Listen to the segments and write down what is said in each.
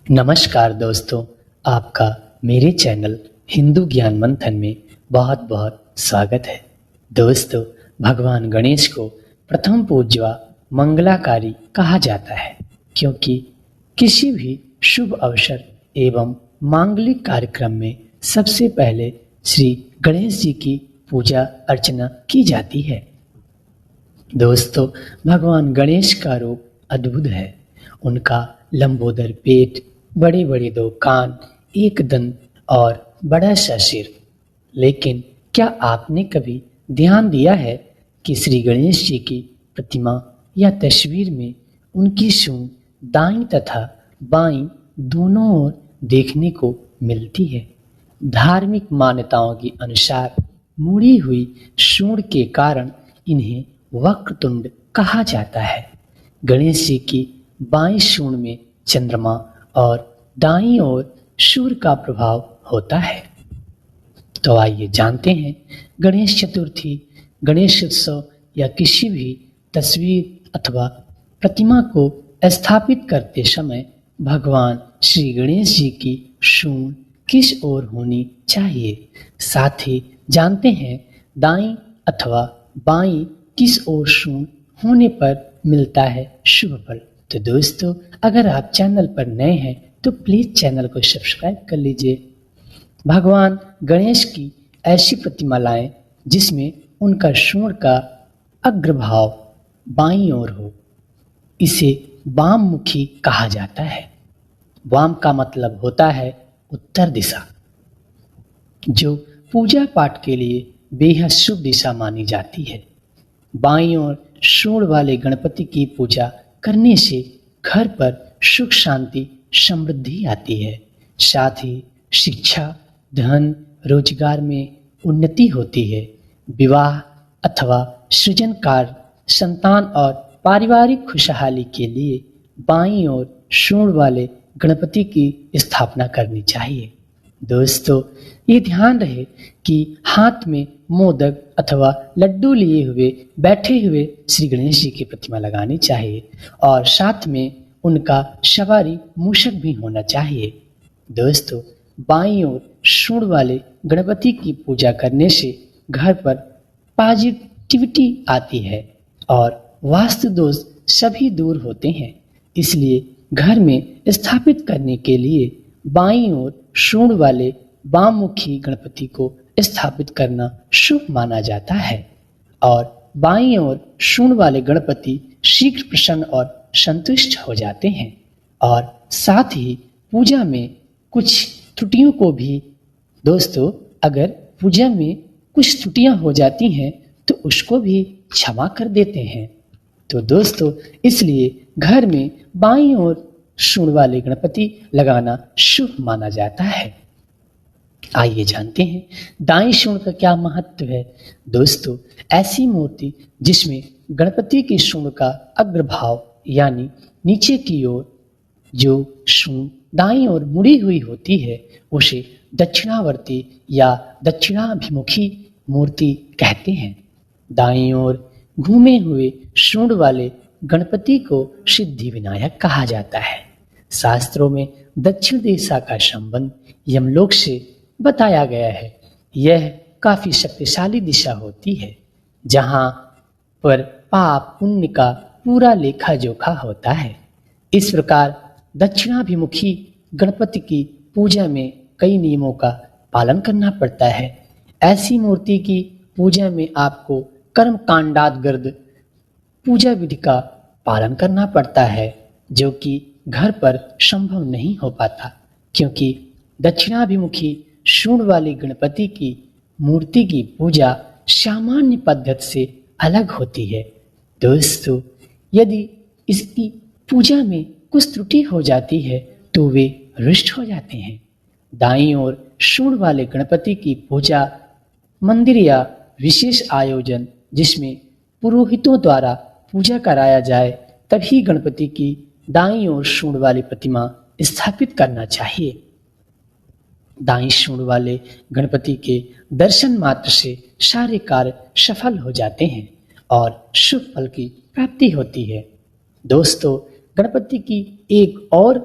नमस्कार दोस्तों, आपका मेरे चैनल हिंदू ज्ञान मंथन में बहुत बहुत स्वागत है। दोस्तों, भगवान गणेश को प्रथम पूज्य मंगलाकारी कहा जाता है क्योंकि किसी भी शुभ अवसर एवं मांगलिक कार्यक्रम में सबसे पहले श्री गणेश जी की पूजा अर्चना की जाती है। दोस्तों, भगवान गणेश का रूप अद्भुत है। उनका लंबोदर पेट, बड़े बड़े दो कान, एक दंत और बड़ा सा सिर। लेकिन क्या आपने कभी ध्यान दिया है कि श्री गणेश जी की प्रतिमा या तस्वीर में उनकी सूंड दाईं तथा बाईं दोनों ओर देखने को मिलती है। धार्मिक मान्यताओं के अनुसार मुड़ी हुई सूंड के कारण इन्हें वक्रतुंड कहा जाता है। गणेश जी की बाईं सूंड में चंद्रमा और दाईं ओर सूर्य का प्रभाव होता है। तो आइए जानते हैं, गणेश चतुर्थी, गणेश उत्सव या किसी भी तस्वीर अथवा प्रतिमा को स्थापित करते समय भगवान श्री गणेश जी की सूंड किस ओर होनी चाहिए। साथ ही जानते हैं दाईं अथवा बाईं किस ओर सूंड होने पर मिलता है शुभ फल। तो दोस्तों, अगर आप चैनल पर नए हैं तो प्लीज चैनल को सब्सक्राइब कर लीजिए। भगवान गणेश की ऐसी प्रतिमा लाएं जिसमें उनका सूंड का अग्रभाग बाईं ओर हो। इसे वाममुखी कहा जाता है। वाम का मतलब होता है उत्तर दिशा, जो पूजा पाठ के लिए बेहद शुभ दिशा मानी जाती है। बाईं ओर सूंड वाले गणपति की पूजा करने से घर पर सुख शांति समृद्धि आती है। साथ ही शिक्षा, धन, रोजगार में उन्नति होती है। विवाह अथवा सृजन कार्य, संतान और पारिवारिक खुशहाली के लिए बाईं ओर सूंड वाले गणपति की स्थापना करनी चाहिए। दोस्तों, ये ध्यान रहे कि हाथ में मोदक अथवा लड्डू लिए हुए बैठे हुए श्री गणेश जी की प्रतिमा लगानी चाहिए और साथ में उनका सवारी मूषक भी होना चाहिए। दोस्तों, बाईं ओर सूंड वाले गणपति की पूजा करने से घर पर पॉजिटिविटी आती है और वास्तु दोष सभी दूर होते हैं। इसलिए घर में स्थापित करने के लिए बाईं ओर सूंड वाले वाममुखी गणपति को स्थापित करना शुभ माना जाता है और बाईं ओर सूंड वाले गणपति शीघ्र प्रसन्न और संतुष्ट हो जाते हैं। और साथ ही पूजा में कुछ त्रुटियों को भी, दोस्तों, अगर पूजा में कुछ त्रुटियां हो जाती हैं तो उसको भी क्षमा कर देते हैं। तो दोस्तों, इसलिए घर में बाईं ओर सूंड वाले गणपति लगाना शुभ माना जाता है। आइए जानते हैं दाईं सूंड का क्या महत्व है। दोस्तों, ऐसी मूर्ति जिसमें गणपति की सूंड का अग्रभाग यानी नीचे की ओर जो सूंड दाईं ओर मुड़ी हुई होती है उसे दक्षिणावर्ती या दक्षिणाभिमुखी मूर्ति कहते हैं। दाईं ओर घूमे हुए सूंड वाले गणपति को सिद्धि विनायक कहा जाता है। शास्त्रों में दक्षिण दिशा का संबंध यमलोक से बताया गया है। यह काफी शक्तिशाली दिशा होती है जहां पर पाप पुण्य का पूरा लेखा जोखा होता है। इस प्रकार दक्षिणाभिमुखी गणपति की पूजा में कई नियमों का पालन करना पड़ता है। ऐसी मूर्ति की पूजा में आपको कर्म कांडादगर्द पूजा विधि का पालन करना पड़ता है, जो कि घर पर संभव नहीं हो पाता क्योंकि दक्षिणाभिमुखी सूंड वाली गणपति की मूर्ति की पूजा सामान्य पद्धति से अलग होती है। दोस्तों, यदि इसकी पूजा में कुछ त्रुटि हो जाती है तो वे रुष्ट हो जाते हैं। दाईं ओर सूंड वाले गणपति की पूजा मंदिर या विशेष आयोजन जिसमें पुरोहितों द्वारा पूजा कराया जाए तभी गणपति की दाईं ओर सूंड वाली प्रतिमा स्थापित करना चाहिए। दाईं सूंड वाले गणपति के दर्शन मात्र से सारे कार्य सफल हो जाते हैं और शुभ फल की प्राप्ति होती है। दोस्तों, गणपति की एक और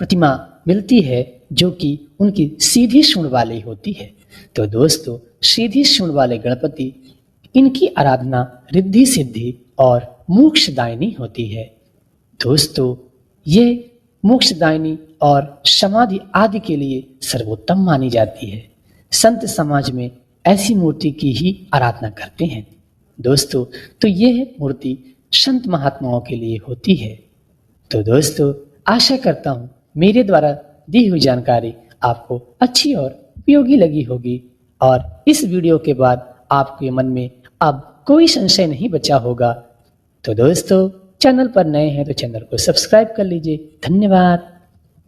प्रतिमा मिलती है जो कि उनकी सीधी सूंड वाली होती है। तो दोस्तों, सीधी सूंड वाले गणपति, इनकी आराधना रिद्धि सिद्धि और मोक्षदायिनी होती है। दोस्तों, ये मोक्षदायिनी और समाधि आदि के लिए सर्वोत्तम मानी जाती है। संत समाज में ऐसी मूर्ति की ही आराधना करते हैं। दोस्तों, तो यह मूर्ति संत महात्माओं के लिए होती है। तो दोस्तों, आशा करता हूँ मेरे द्वारा दी हुई जानकारी आपको अच्छी और उपयोगी लगी होगी और इस वीडियो के बाद आपके मन में अब कोई संशय नहीं बचा होगा। तो दोस्तों, चैनल पर नए हैं तो चैनल को सब्सक्राइब कर लीजिए। धन्यवाद।